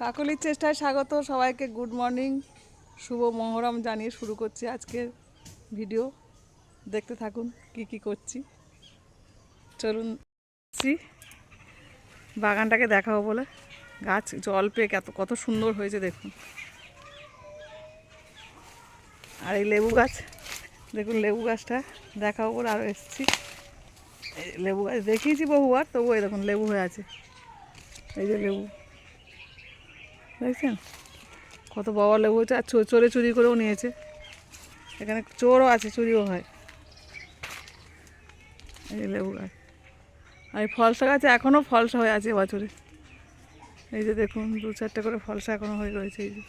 কাকলির চেষ্টায় স্বাগত সবাইকে। গুড মর্নিং, শুভ মহরম জানিয়ে শুরু করছি আজকের ভিডিও। দেখতে থাকুন কি কি করছি। চলুন বাগানটাকে দেখাবো বলে। গাছ জল পেয়ে কত সুন্দর হয়েছে দেখুন। আর এই লেবু গাছ দেখুন, লেবু গাছটা দেখাবো বলে আরও এসেছি। লেবু গাছ দেখিয়েছি বহুবার, তবু এই দেখুন লেবু হয়ে আছে। এই যে লেবু দেখছেন, কত বড় লেবু হয়েছে। আর চোরে চুরি করেও নিয়েছে। এখানে চোরও আছে, চুরিও হয়। এই লেবু গাছ আর এই ফলসা গাছে এখনও ফলসা হয়ে আছে এবছরে। এই যে দেখুন 2-4টে করে ফলসা এখনও হয়ে রয়েছে। এই যে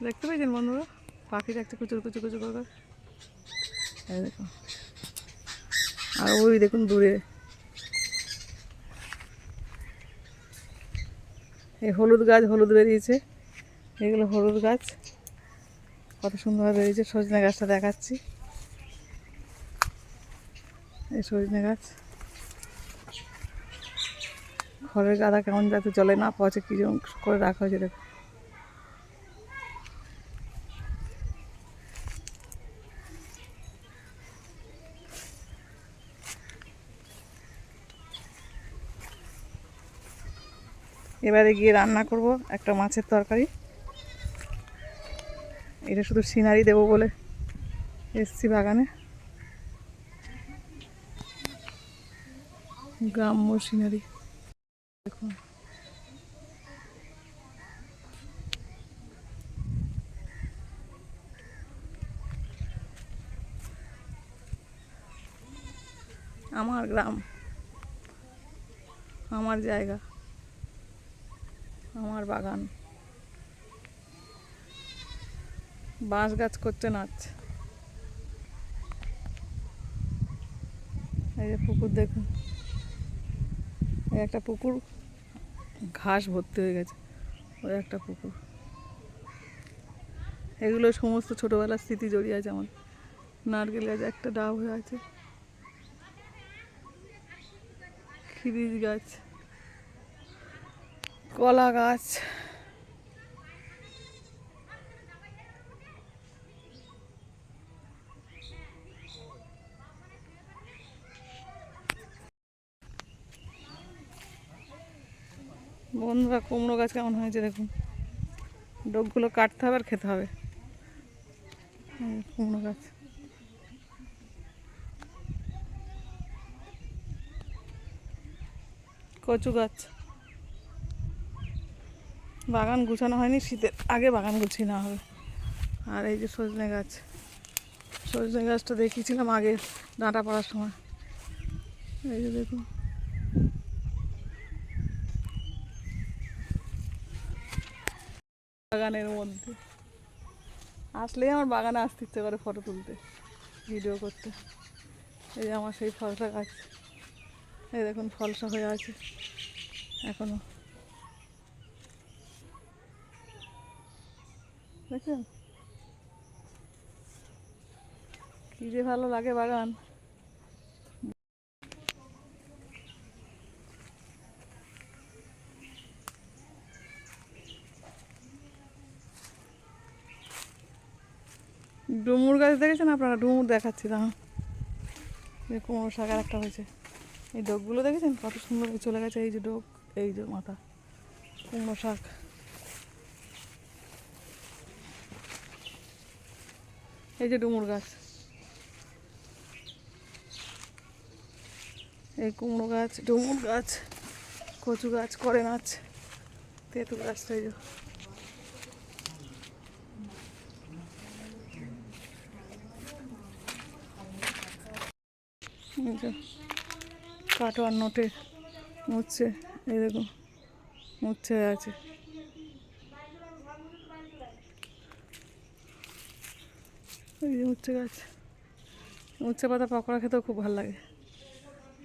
দেখতে পেয়েছেন বন্ধুরা, পাখি দেখতে কুচুর কুচুর কুচুর করে। এই দেখুন, আর ওই দেখুন দূরে এই হলুদ গাছ, হলুদ বেরিয়েছে। এগুলো হলুদ গাছ, কত সুন্দর বেরিয়েছে। সজনে গাছটা দেখাচ্ছি, এই সজনে গাছ। খড়ের গাদা কেমন যাতে জলে না পচে কি করে রাখা হয়েছে দেখুন। এবারে গিয়ে রান্না করব একটা মাছের তরকারি। এটা শুধু সিনারি দেবো বলে এসছি বাগানে। গ্রাম্য সিনারি দেখুন। আমার গ্রাম, আমার জায়গা, আমার বাগান। বাঁশ গাছ করছে নাচ। এই যে পুকুর দেখুন, এই একটা পুকুর ঘাস ভর্তি হয়ে গেছে। ওই একটা পুকুর। এগুলো সমস্ত ছোটোবেলার স্মৃতি জড়িয়ে আছে আমার। নারকেল গাছ একটা ডাব হয়ে আছে, খিরিস গাছ, কলা গাছ। বন্ধুরা কুমড়ো গাছ কেমন হয়েছে দেখুন। ডোকগুলো কাটতে হবে আর খেতে হবে। কুমড়ো গাছ, কচু গাছ। বাগান গুছানো হয়নি, শীতের আগে বাগান গুছিয়ে নেওয়া হবে। আর এই যে সজনে গাছ, সজনে গাছটা দেখিয়েছিলাম আগে ডাঁটা পড়ার সময়। এই যে দেখুন, বাগানের মধ্যে আসলেই আমার বাগানে আসতে ইচ্ছে করে ফটো তুলতে, ভিডিও করতে। এই যে আমার সেই ফলসা গাছ, এই দেখুন ফলসা হয়ে আছে এখনো, দেখছেন কি যে ভালো লাগে বাগান। ডুমুর গাছ দেখেছেন আপনারা? ডুমুর দেখাচ্ছি তখন। এই কুমড়ো শাক আর একটা হয়েছে। এই ডোকগুলো দেখেছেন কত সুন্দর চলে গেছে। এই যে ডোক, এই যে মাথা, কুমড়ো শাক। এই যে ডুমুর গাছ, এই কুমড়ো গাছ, ডুমুর গাছ, কচু গাছ, করে নাচ, তেঁতুল গাছটা। এই যে কাটোয়ার নোটে মুচ্ছে, এই দেখুন মুচ্ছে হয়ে আছে। এই যে উচ্ছে গাছ, উচ্ছে পাতা পকোড়া খেতেও খুব ভালো লাগে।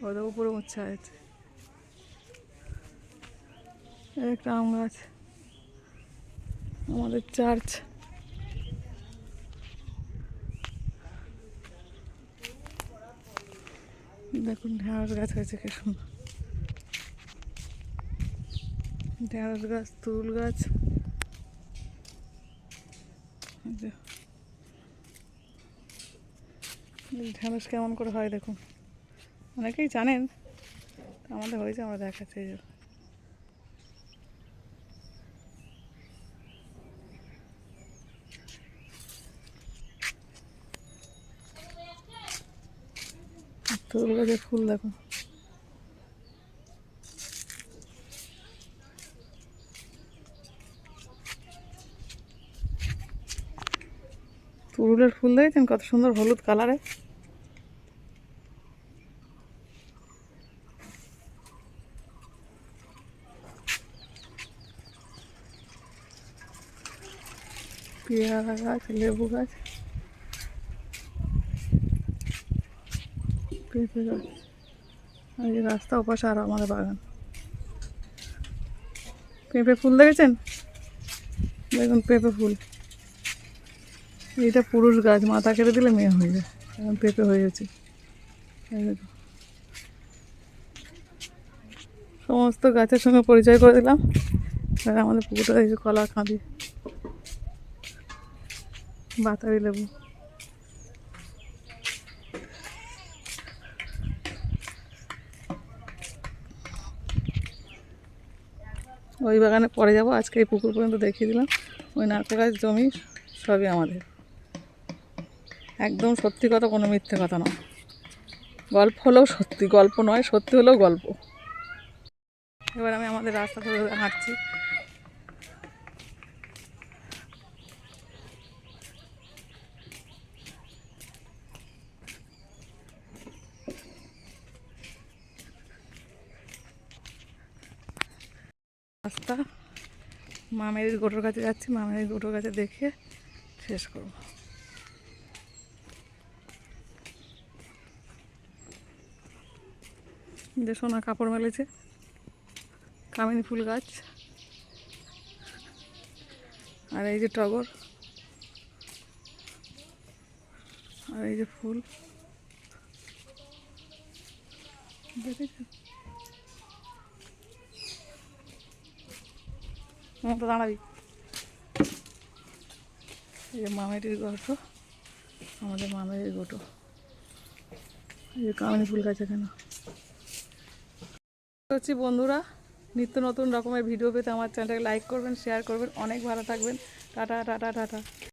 ওদের উপরে উচ্ছে আছে। একটা আম গাছ, আমাদের চার্চ। দেখুন ঢেঁড়স গাছ হয়েছে কি সুন্দর। ঢেঁড়স গাছ, তুল গাছ, ঢেঁড়স কেমন করে হয় দেখুন। অনেকেই জানেন, আমাদের হয়েছে, আমরা দেখাচ্ছি। এই যে তুল গাছে ফুল দেখুন। তুরুলের ফুল দেখেছেন কত সুন্দর হলুদ কালারে। পেয়ারা গাছ, লেবু গাছ, পেঁপে গাছ। এই যে রাস্তা ওপাশে আর আমাদের বাগান। পেঁপে ফুল দেখেছেন, দেখুন পেঁপে ফুল। এইটা পুরুষ গাছ, মাথা কেটে দিলে মেয়ে হয়ে যায়, এখন পেঁপে হয়ে গেছে। এই দেখুন, সমস্ত গাছের সঙ্গে পরিচয় করে দিলাম। আর আমাদের পুকুরটা এই যে কলা কাঁদি, বাতাবি লেবু। ওই বাগানে পরে যাব, আজকে এই পুকুর পর্যন্ত দেখিয়ে দিলাম। ওই নারকেল গাছ, জমি সবই আমাদের। একদম সত্যি কথা, কোনো মিথ্যে কথা নয়। গল্প হলেও সত্যি, গল্প নয়, সত্যি হলেও গল্প। এবার আমি আমাদের রাস্তা ধরে হাঁটছি। রাস্তা মামের গোটোর কাছে যাচ্ছি, মামের গোটোর কাছে দেখে শেষ করব। যে সোনা কাপড় মেলেছে, কামিনী ফুল গাছ, আর এই যে টগর, আর এই যে ফুল দেখেছেন। তো দাঁড়াবি। এই যে মামেরির গোটো, আমাদের মামেরির গোটো। এই যে কামিনী ফুল গাছ এখানে হচ্ছে। বন্ধুরা, নিত্য নতুন রকমের ভিডিও পেতে আমার চ্যানেলটাকে লাইক করবেন, শেয়ার করবেন। অনেক ভালো থাকবেন। Tata tata tata.